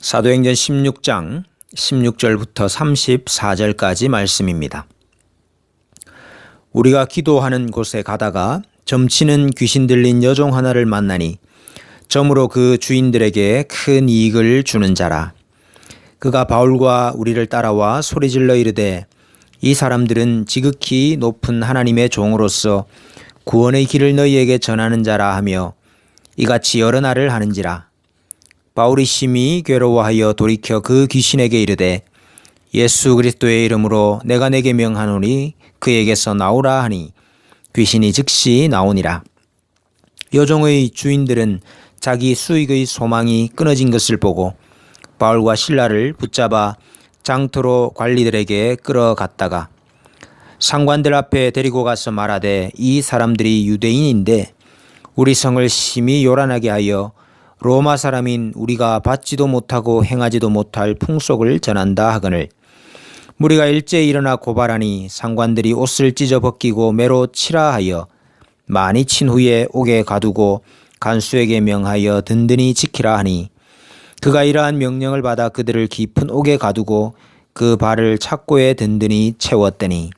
사도행전 16장 16절부터 34절까지 말씀입니다. 우리가 기도하는 곳에 가다가 점치는 귀신 들린 여종 하나를 만나니 점으로 그 주인들에게 큰 이익을 주는 자라. 그가 바울과 우리를 따라와 소리질러 이르되 이 사람들은 지극히 높은 하나님의 종으로서 구원의 길을 너희에게 전하는 자라 하며 이같이 여러 날을 하는지라. 바울이 심히 괴로워하여 돌이켜 그 귀신에게 이르되 예수 그리스도의 이름으로 내가 내게 명하노니 그에게서 나오라 하니 귀신이 즉시 나오니라. 여종의 주인들은 자기 수익의 소망이 끊어진 것을 보고 바울과 실라를 붙잡아 장터로 관리들에게 끌어갔다가 상관들 앞에 데리고 가서 말하되 이 사람들이 유대인인데 우리 성을 심히 요란하게 하여 로마 사람인 우리가 받지도 못하고 행하지도 못할 풍속을 전한다 하거늘 무리가 일제히 일어나 고발하니 상관들이 옷을 찢어 벗기고 매로 치라 하여 많이 친 후에 옥에 가두고 간수에게 명하여 든든히 지키라 하니 그가 이러한 명령을 받아 그들을 깊은 옥에 가두고 그 발을 착고에 든든히 채웠더니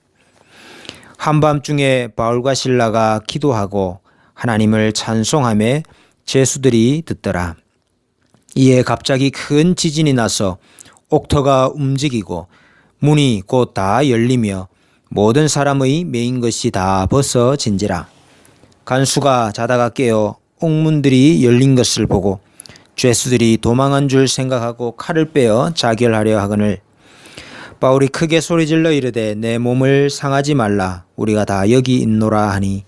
한밤중에 바울과 실라가 기도하고 하나님을 찬송하며 제수들이 듣더라. 이에 갑자기 큰 지진이 나서 옥터가 움직이고 문이 곧 다 열리며 모든 사람의 매인 것이 다 벗어진지라. 간수가 자다가 깨어 옥문들이 열린 것을 보고 죄수들이 도망한 줄 생각하고 칼을 빼어 자결하려 하거늘 바울이 크게 소리질러 이르되 내 몸을 상하지 말라 우리가 다 여기 있노라 하니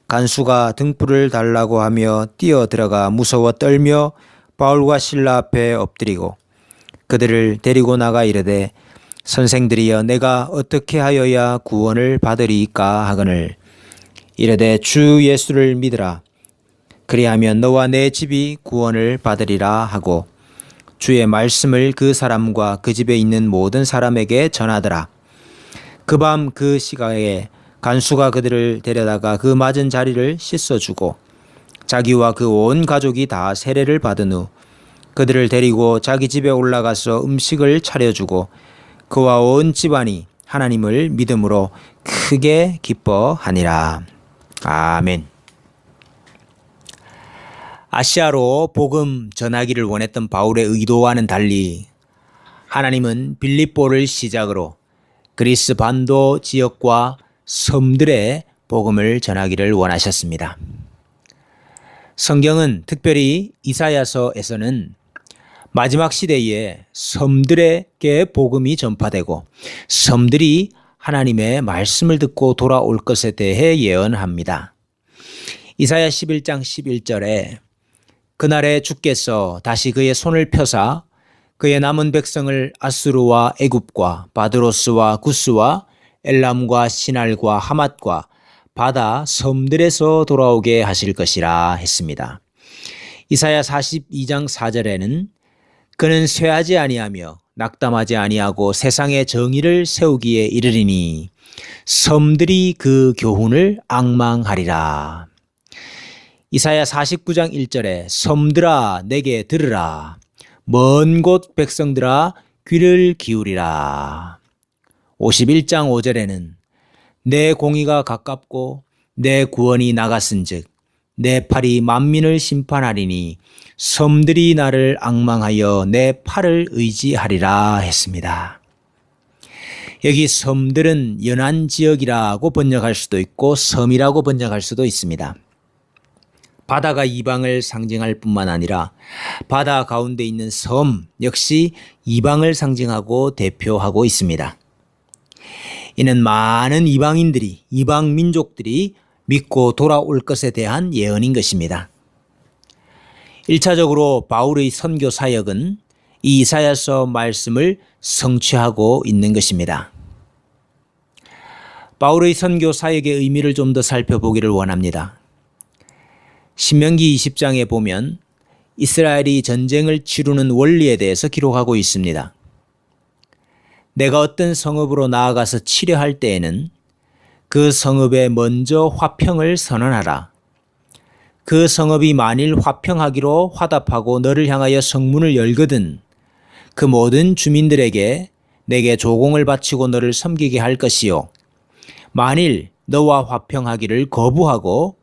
간수가 등불을 달라고 하며 뛰어 들어가 무서워 떨며 바울과 실라 앞에 엎드리고 그들을 데리고 나가 이르되 선생들이여 내가 어떻게 하여야 구원을 받으리이까 하거늘 이르되 주 예수를 믿으라 그리하면 너와 내 집이 구원을 받으리라 하고 주의 말씀을 그 사람과 그 집에 있는 모든 사람에게 전하더라. 그 밤 그 시각에 간수가 그들을 데려다가 그 맞은 자리를 씻어주고 자기와 그 온 가족이 다 세례를 받은 후 그들을 데리고 자기 집에 올라가서 음식을 차려주고 그와 온 집안이 하나님을 믿음으로 크게 기뻐하니라. 아멘. 아시아로 복음 전하기를 원했던 바울의 의도와는 달리 하나님은 빌립보를 시작으로 그리스 반도 지역과 섬들의 복음을 전하기를 원하셨습니다. 성경은 특별히 이사야서에서는 마지막 시대에 섬들에게 복음이 전파되고 섬들이 하나님의 말씀을 듣고 돌아올 것에 대해 예언합니다. 이사야 11장 11절에 그날에 주께서 다시 그의 손을 펴사 그의 남은 백성을 아수르와 애굽과 바드로스와 구스와 엘람과 시날과 하맛과 바다 섬들에서 돌아오게 하실 것이라 했습니다. 이사야 42장 4절에는 그는 쇠하지 아니하며 낙담하지 아니하고 세상의 정의를 세우기에 이르리니 섬들이 그 교훈을 앙망하리라. 이사야 49장 1절에 섬들아 내게 들으라 먼 곳 백성들아 귀를 기울이라. 51장 5절에는 내 공의가 가깝고 내 구원이 나갔은즉 내 팔이 만민을 심판하리니 섬들이 나를 앙망하여 내 팔을 의지하리라 했습니다. 여기 섬들은 연안 지역이라고 번역할 수도 있고 섬이라고 번역할 수도 있습니다. 바다가 이방을 상징할 뿐만 아니라 바다 가운데 있는 섬 역시 이방을 상징하고 대표하고 있습니다. 이는 많은 이방인들이 이방 민족들이 믿고 돌아올 것에 대한 예언인 것입니다. 1차적으로 바울의 선교 사역은 이 이사야서 말씀을 성취하고 있는 것입니다. 바울의 선교 사역의 의미를 좀 더 살펴보기를 원합니다. 신명기 20장에 보면 이스라엘이 전쟁을 치르는 원리에 대해서 기록하고 있습니다. 내가 어떤 성읍으로 나아가서 치려할 때에는 그 성읍에 먼저 화평을 선언하라. 그 성읍이 만일 화평하기로 화답하고 너를 향하여 성문을 열거든 그 모든 주민들에게 내게 조공을 바치고 너를 섬기게 할 것이요. 만일 너와 화평하기를 거부하고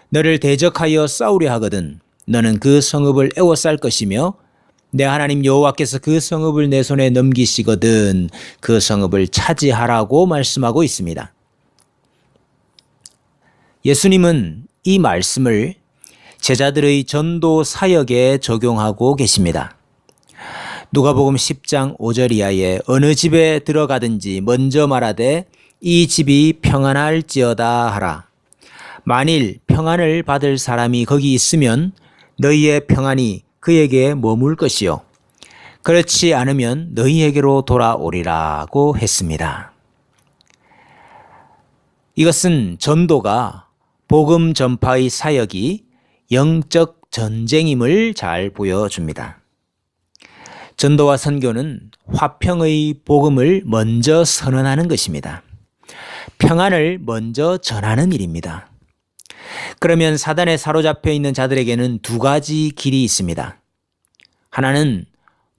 너를 대적하여 싸우려 하거든 너는 그 성읍을 에워쌀 것이며 내 하나님 여호와께서 그 성읍을 내 손에 넘기시거든 그 성읍을 차지하라고 말씀하고 있습니다. 예수님은 이 말씀을 제자들의 전도 사역에 적용하고 계십니다. 누가복음 10장 5절 이하에 어느 집에 들어가든지 먼저 말하되 이 집이 평안할지어다 하라. 만일 평안을 받을 사람이 거기 있으면 너희의 평안이 그에게 머물 것이요. 그렇지 않으면 너희에게로 돌아오리라고 했습니다. 이것은 전도가 복음 전파의 사역이 영적 전쟁임을 잘 보여줍니다. 전도와 선교는 화평의 복음을 먼저 선언하는 것입니다. 평안을 먼저 전하는 일입니다. 그러면 사단에 사로잡혀 있는 자들에게는 두 가지 길이 있습니다. 하나는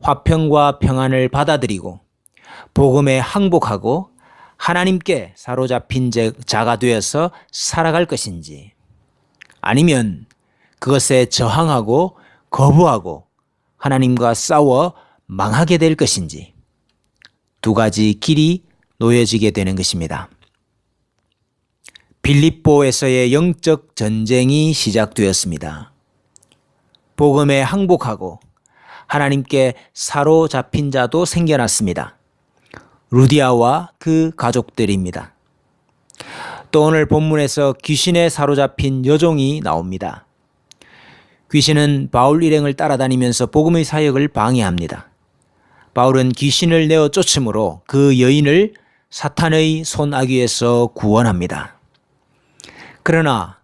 화평과 평안을 받아들이고 복음에 항복하고 하나님께 사로잡힌 자가 되어서 살아갈 것인지 아니면 그것에 저항하고 거부하고 하나님과 싸워 망하게 될 것인지 두 가지 길이 놓여지게 되는 것입니다. 빌립보에서의 영적 전쟁이 시작되었습니다. 복음에 항복하고 하나님께 사로잡힌 자도 생겨났습니다. 루디아와 그 가족들입니다. 또 오늘 본문에서 귀신에 사로잡힌 여종이 나옵니다. 귀신은 바울 일행을 따라다니면서 복음의 사역을 방해합니다. 바울은 귀신을 내어 쫓음으로 그 여인을 사탄의 손아귀에서 구원합니다. 그러나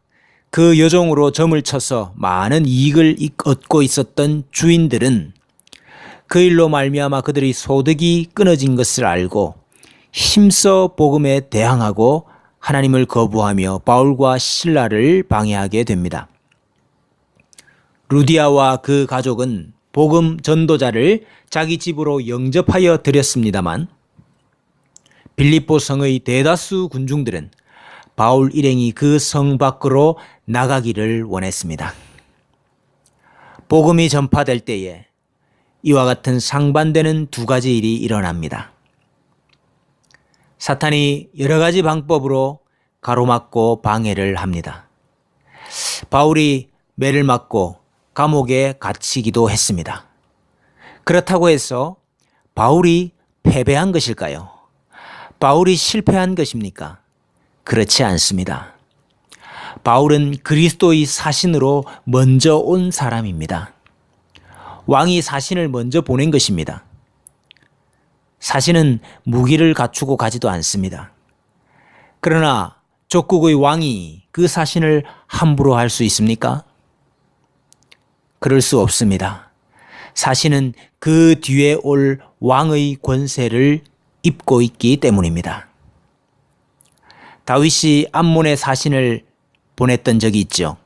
그 여종으로 점을 쳐서 많은 이익을 얻고 있었던 주인들은 그 일로 말미암아 그들의 소득이 끊어진 것을 알고 힘써 복음에 대항하고 하나님을 거부하며 바울과 실라를 방해하게 됩니다. 루디아와 그 가족은 복음 전도자를 자기 집으로 영접하여 드렸습니다만 빌립보 성의 대다수 군중들은 바울 일행이 그 성 밖으로 나가기를 원했습니다. 복음이 전파될 때에 이와 같은 상반되는 두 가지 일이 일어납니다. 사탄이 여러 가지 방법으로 가로막고 방해를 합니다. 바울이 매를 맞고 감옥에 갇히기도 했습니다. 그렇다고 해서 바울이 패배한 것일까요? 바울이 실패한 것입니까? 그렇지 않습니다. 바울은 그리스도의 사신으로 먼저 온 사람입니다. 왕이 사신을 먼저 보낸 것입니다. 사신은 무기를 갖추고 가지도 않습니다. 그러나 족국의 왕이 그 사신을 함부로 할 수 있습니까? 그럴 수 없습니다. 사신은 그 뒤에 올 왕의 권세를 입고 있기 때문입니다. 다윗이 암몬의 사신을 보냈던 적이 있죠.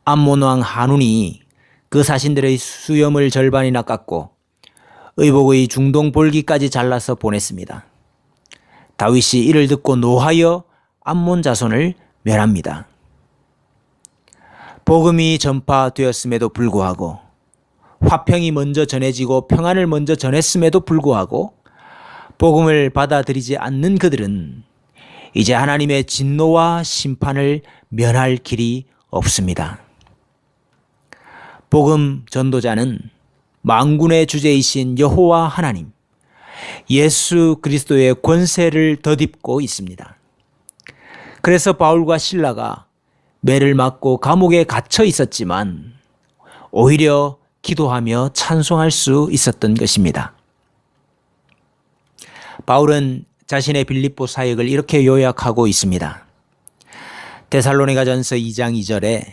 암몬 왕 한운이 그 사신들의 수염을 절반이나 깎고 의복의 중동 볼기까지 잘라서 보냈습니다. 다윗이 이를 듣고 노하여 암몬 자손을 멸합니다. 복음이 전파되었음에도 불구하고 화평이 먼저 전해지고 평안을 먼저 전했음에도 불구하고 복음을 받아들이지 않는 그들은 이제 하나님의 진노와 심판을 면할 길이 없습니다. 복음 전도자는 만군의 주제이신 여호와 하나님, 예수 그리스도의 권세를 덧입고 있습니다. 그래서 바울과 실라가 매를 맞고 감옥에 갇혀 있었지만 오히려 기도하며 찬송할 수 있었던 것입니다. 바울은 자신의 빌립보 사역을 이렇게 요약하고 있습니다. 데살로니가전서 2장 2절에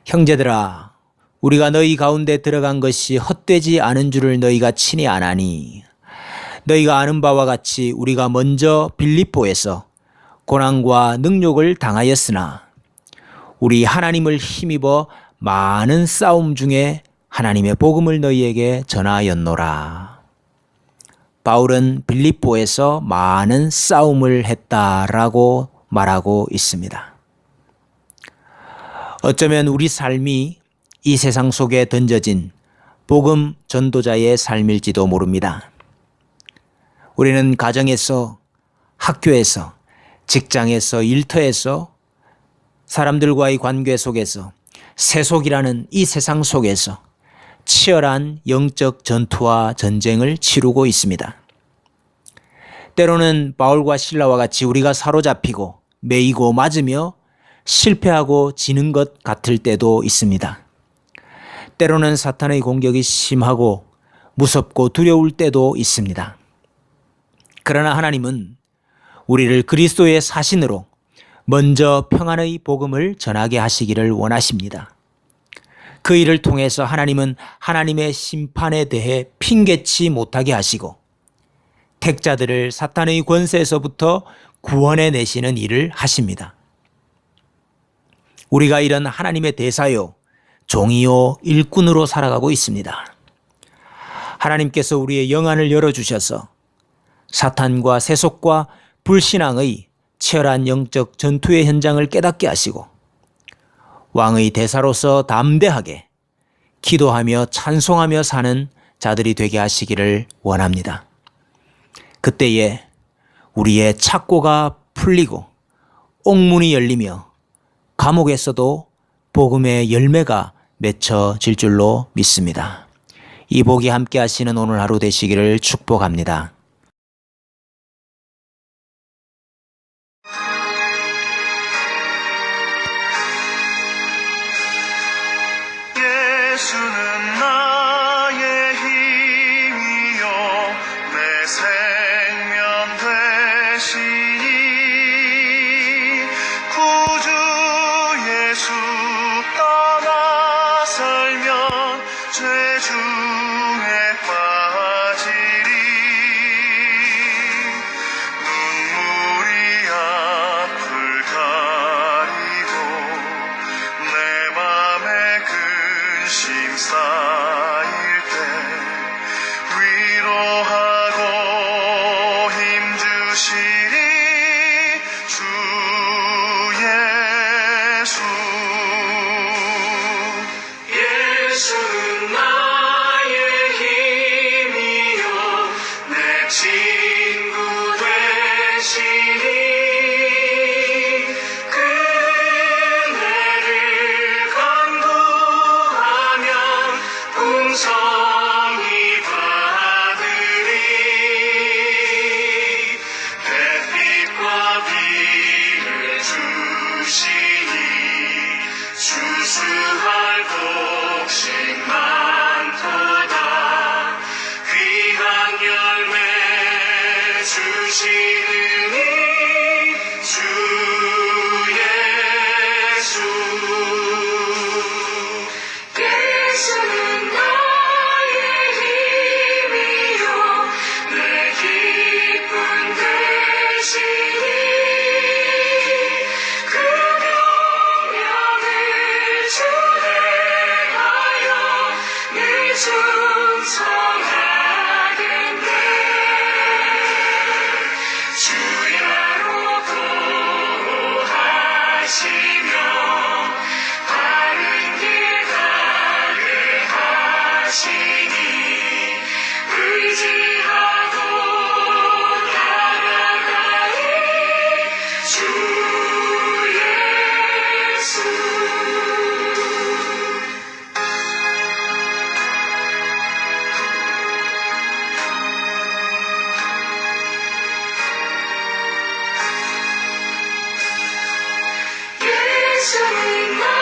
형제들아 우리가 너희 가운데 들어간 것이 헛되지 않은 줄을 너희가 친히 아나니 너희가 아는 바와 같이 우리가 먼저 빌립보에서 고난과 능욕을 당하였으나 우리 하나님을 힘입어 많은 싸움 중에 하나님의 복음을 너희에게 전하였노라. 바울은 빌립보에서 많은 싸움을 했다라고 말하고 있습니다. 어쩌면 우리 삶이 이 세상 속에 던져진 복음 전도자의 삶일지도 모릅니다. 우리는 가정에서, 학교에서, 직장에서, 일터에서, 사람들과의 관계 속에서, 세속이라는 이 세상 속에서 치열한 영적 전투와 전쟁을 치르고 있습니다. 때로는 바울과 실라와 같이 우리가 사로잡히고 매이고 맞으며 실패하고 지는 것 같을 때도 있습니다. 때로는 사탄의 공격이 심하고 무섭고 두려울 때도 있습니다. 그러나 하나님은 우리를 그리스도의 사신으로 먼저 평안의 복음을 전하게 하시기를 원하십니다. 그 일을 통해서 하나님은 하나님의 심판에 대해 핑계치 못하게 하시고 택자들을 사탄의 권세에서부터 구원해 내시는 일을 하십니다. 우리가 이런 하나님의 대사요, 종이요, 일꾼으로 살아가고 있습니다. 하나님께서 우리의 영안을 열어주셔서 사탄과 세속과 불신앙의 치열한 영적 전투의 현장을 깨닫게 하시고 왕의 대사로서 담대하게 기도하며 찬송하며 사는 자들이 되게 하시기를 원합니다. 그때에 우리의 착고가 풀리고 옥문이 열리며 감옥에서도 복음의 열매가 맺혀질 줄로 믿습니다. 이 복이 함께 하시는 오늘 하루 되시기를 축복합니다. 예수는 나의 힘이요 내 생명 되시니 구주 예수 떠나 살면 죄 중에 빠지리 눈물이 앞을 가리고 내 맘에 근심 쌓일 때 위로하고 힘 주시리 주 예수. 예수는 나의 힘이요 내 친구 되시니 그 은혜를 간구하면 풍성히 받으리 햇빛과 비를 주시니 주수할 곡식 많도다 귀한 열매 주시느니 주 예수. 예수는 나의 힘이요 내 기쁨 되시니 그 명령을 준행하여 늘 충성하겠네 주야로 도하시며 바른 길 가게 하시니 의지하고 따라가리 주 예수. 예수는